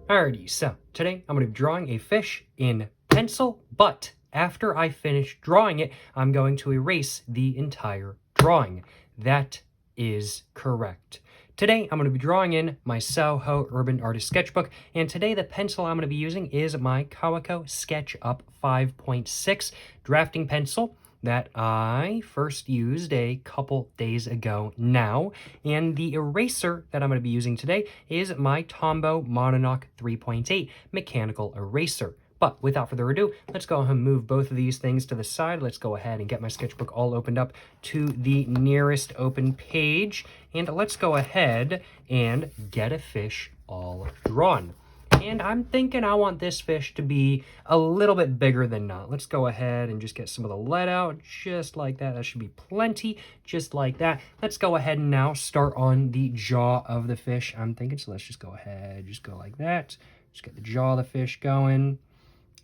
Alrighty, so today I'm going to be drawing a fish in pencil, but after I finish drawing it, I'm going to erase the entire drawing. That is correct. Today I'm going to be drawing in my SOHO Urban Artist Sketchbook, and today the pencil I'm going to be using is my Kaweco SketchUp 5.6 drafting pencil that I first used a couple days ago now, and the eraser that I'm going to be using today is my Tombow Monoknock 3.8 mechanical eraser. But without further ado, let's go ahead and move both of these things to the side. Let's go ahead and get my sketchbook all opened up to the nearest open page, and let's go ahead and get a fish all drawn. And I'm thinking I want this fish to be a little bit bigger than not. Let's go ahead and just get some of the lead out, just like that. That should be plenty, just like that. Let's go ahead and now start on the jaw of the fish, I'm thinking. So let's just go ahead, just go like that. Just get the jaw of the fish going.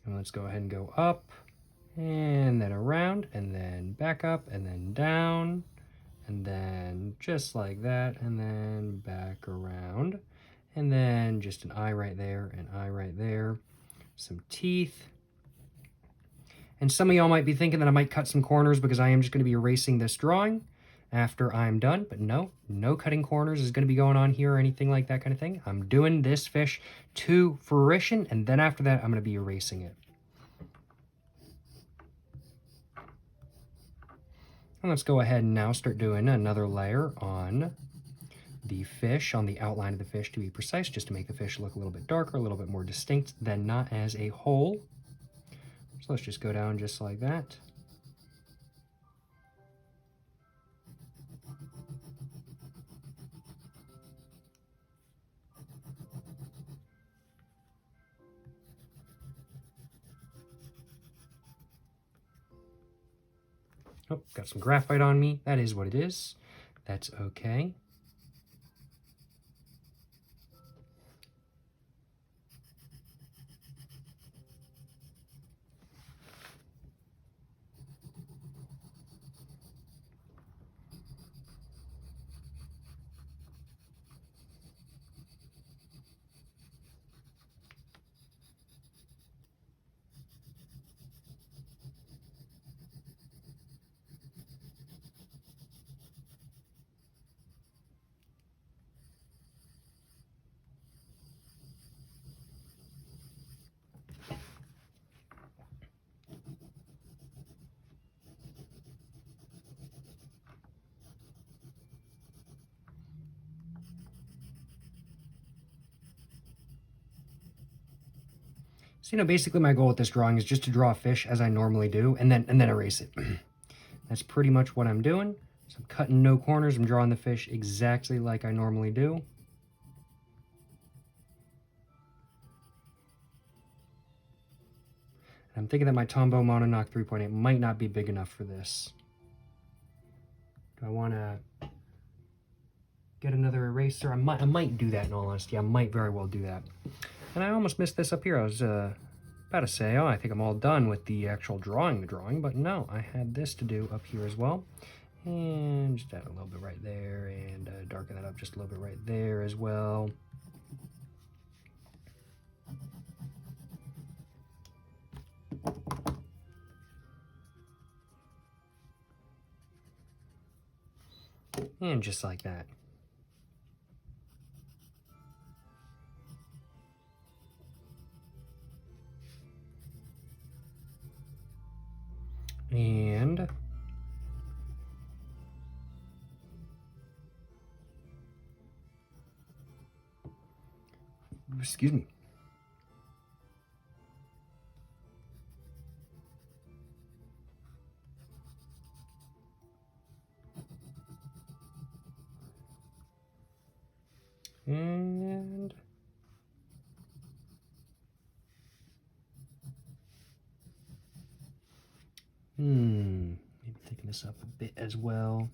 And let's go ahead and go up, and then around, and then back up, and then down, and then just like that, and then back around. And then just an eye right there, an eye right there, some teeth. And some of y'all might be thinking that I might cut some corners because I am just going to be erasing this drawing after I'm done. But no cutting corners is going to be going on here or anything like that kind of thing. I'm doing this fish to fruition, and then after that, I'm going to be erasing it. And let's go ahead and now start doing another layer on the fish, on the outline of the fish to be precise, just to make the fish look a little bit darker, a little bit more distinct than not as a whole. So let's just go down just like that. Oh, got some graphite on me. That is what it is. That's okay. So, basically my goal with this drawing is just to draw a fish as I normally do, and then erase it. That's pretty much what I'm doing. So I'm cutting no corners. I'm drawing the fish exactly like I normally do. And I'm thinking that my Tombow Monoknock 3.8 might not be big enough for this. Do I want to get another eraser? I might do that, in all honesty. I might very well do that. And I almost missed this up here. I was about to say, oh, I think I'm all done with the actual drawing, but no, I had this to do up here as well. And just add a little bit right there, and darken that up just a little bit right there as well. And just like that. And excuse me. And maybe thicken this up a bit as well.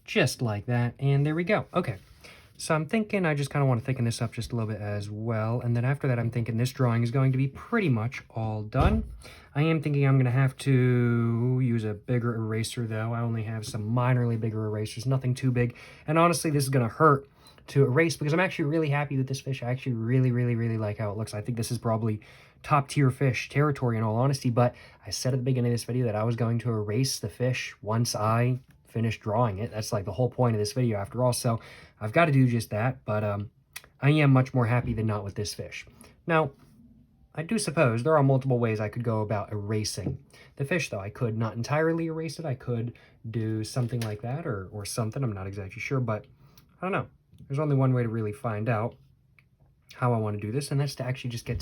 Just like that, and there we go. Okay, so I'm thinking I just kind of want to thicken this up just a little bit as well, and then after that I'm thinking this drawing is going to be pretty much all done. I am thinking I'm going to have to use a bigger eraser, though. I only have some minorly bigger erasers, nothing too big, and honestly this is going to hurt to erase because I'm actually really happy with this fish. I actually really like how it looks. I think this is probably top tier fish territory in all honesty, but I said at the beginning of this video that I was going to erase the fish once I finished drawing it. That's like the whole point of this video after all, so I've got to do just that, but I am much more happy than not with this fish. Now, I do suppose there are multiple ways I could go about erasing the fish, though. I could not entirely erase it. I could do something like that or something. I'm not exactly sure, but I don't know. There's only one way to really find out how I want to do this, and that's to actually just get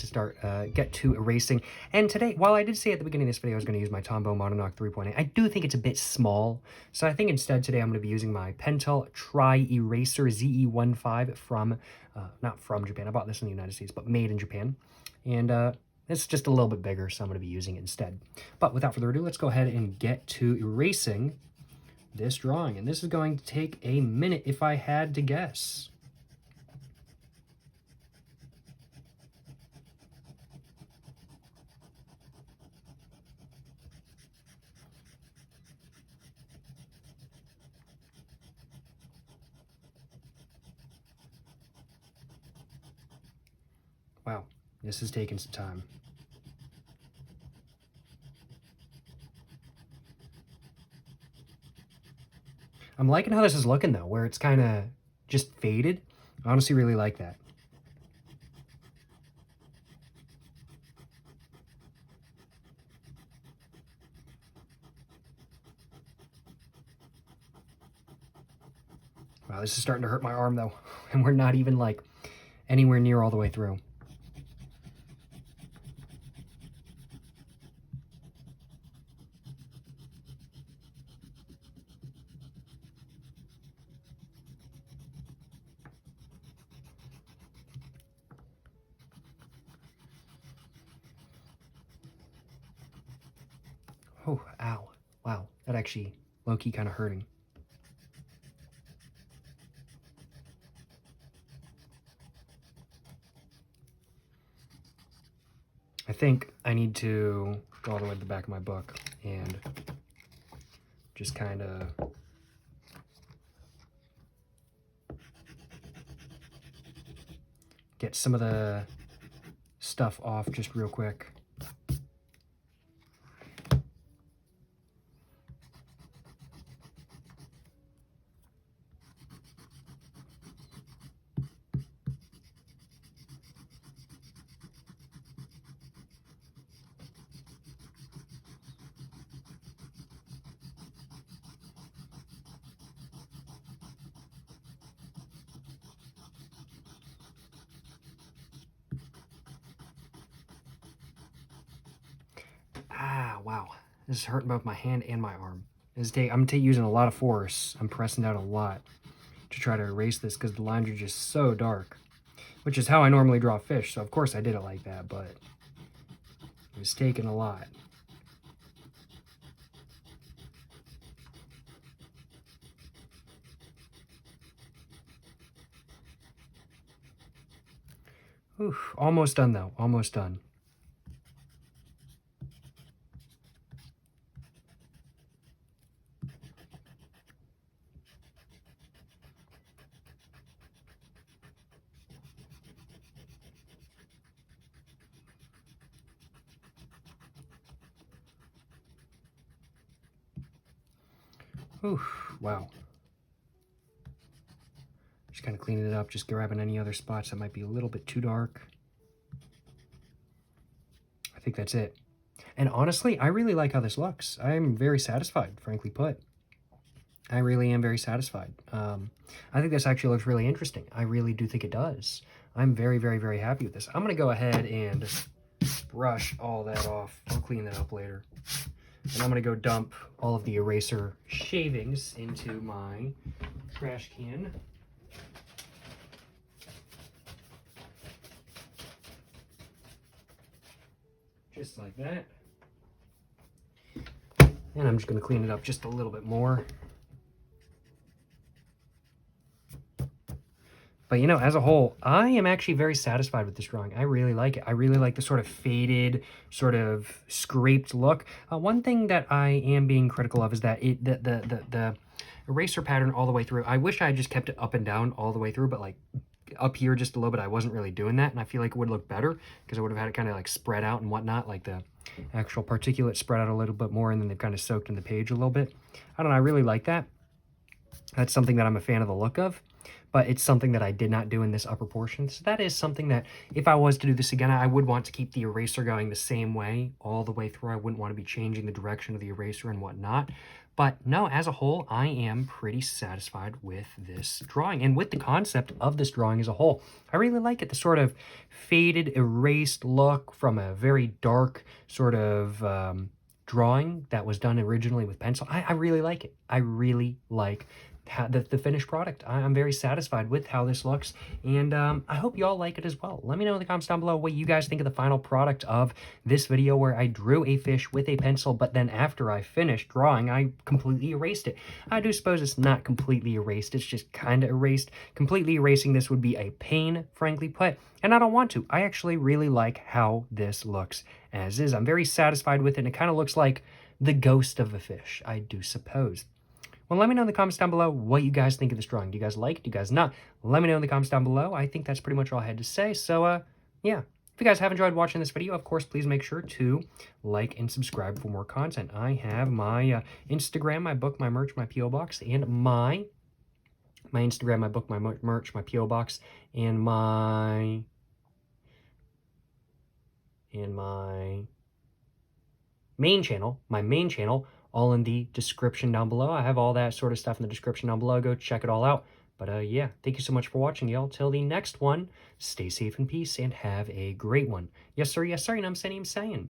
to erasing. And today, while I did say at the beginning of this video I was going to use my Tombow Monoknock 3.8, I do think it's a bit small. So I think instead today I'm going to be using my Pentel Tri-Eraser ZE15 from, not from Japan. I bought this in the United States, but made in Japan. And it's just a little bit bigger, so I'm going to be using it instead. But without further ado, let's go ahead and get to erasing this drawing. And this is going to take a minute if I had to guess. Wow, this is taking some time. I'm liking how this is looking though, where it's kind of just faded. I honestly really like that. Wow, this is starting to hurt my arm though, and we're not even like anywhere near all the way through. Oh, ow. Wow, that actually low-key kind of hurting. I think I need to go all the way to the back of my book and just kind of get some of the stuff off just real quick. Ah, wow. This is hurting both my hand and my arm. I'm using a lot of force. I'm pressing down a lot to try to erase this because the lines are just so dark, which is how I normally draw fish. So of course I did it like that, but it was taking a lot. Oof, almost done though, almost done. Oof, wow. Just kind of cleaning it up, just grabbing any other spots that might be a little bit too dark. I think that's it. And honestly, I really like how this looks. I'm very satisfied, frankly put. I really am very satisfied. I think this actually looks really interesting. I really do think it does. I'm very happy with this. I'm going to go ahead and brush all that off. I'll clean that up later. And I'm going to go dump all of the eraser shavings into my trash can. Just like that. And I'm just going to clean it up just a little bit more. But, you know, as a whole, I am actually very satisfied with this drawing. I really like it. I really like the sort of faded, sort of scraped look. One thing that I am being critical of is that the eraser pattern all the way through. I wish I had just kept it up and down all the way through, but like up here just a little bit, I wasn't really doing that, and I feel like it would look better because I would have had it kind of like spread out and whatnot, like the actual particulate spread out a little bit more, and then they've kind of soaked in the page a little bit. I don't know, I really like that. That's something that I'm a fan of the look of, but it's something that I did not do in this upper portion. So that is something that if I was to do this again, I would want to keep the eraser going the same way all the way through. I wouldn't want to be changing the direction of the eraser and whatnot. But no, as a whole, I am pretty satisfied with this drawing and with the concept of this drawing as a whole. I really like it, the sort of faded, erased look from a very dark sort of drawing that was done originally with pencil. I really like it. I really like the finished product. I'm very satisfied with how this looks, and I hope you all like it as well. Let me know in the comments down below what you guys think of the final product of this video where I drew a fish with a pencil, but then after I finished drawing, I completely erased it. I do suppose it's not completely erased, it's just kind of erased. Completely erasing this would be a pain, frankly put, and I don't want to. I actually really like how this looks as is. I'm very satisfied with it, and it kind of looks like the ghost of a fish, I do suppose. Well, let me know in the comments down below what you guys think of this drawing. Do you guys like it? Do you guys not? Let me know in the comments down below. I think that's pretty much all I had to say. So, yeah. If you guys have enjoyed watching this video, of course, please make sure to like and subscribe for more content. I have my Instagram, my book, my merch, my P.O. Box, and my Instagram, my book, my merch, my P.O. Box, and my main channel, all in the description down below. I have all that sort of stuff in the description down below. Go check it all out. But yeah, thank you so much for watching, y'all. Till the next one, stay safe in peace and have a great one. Yes, sir, and I'm saying.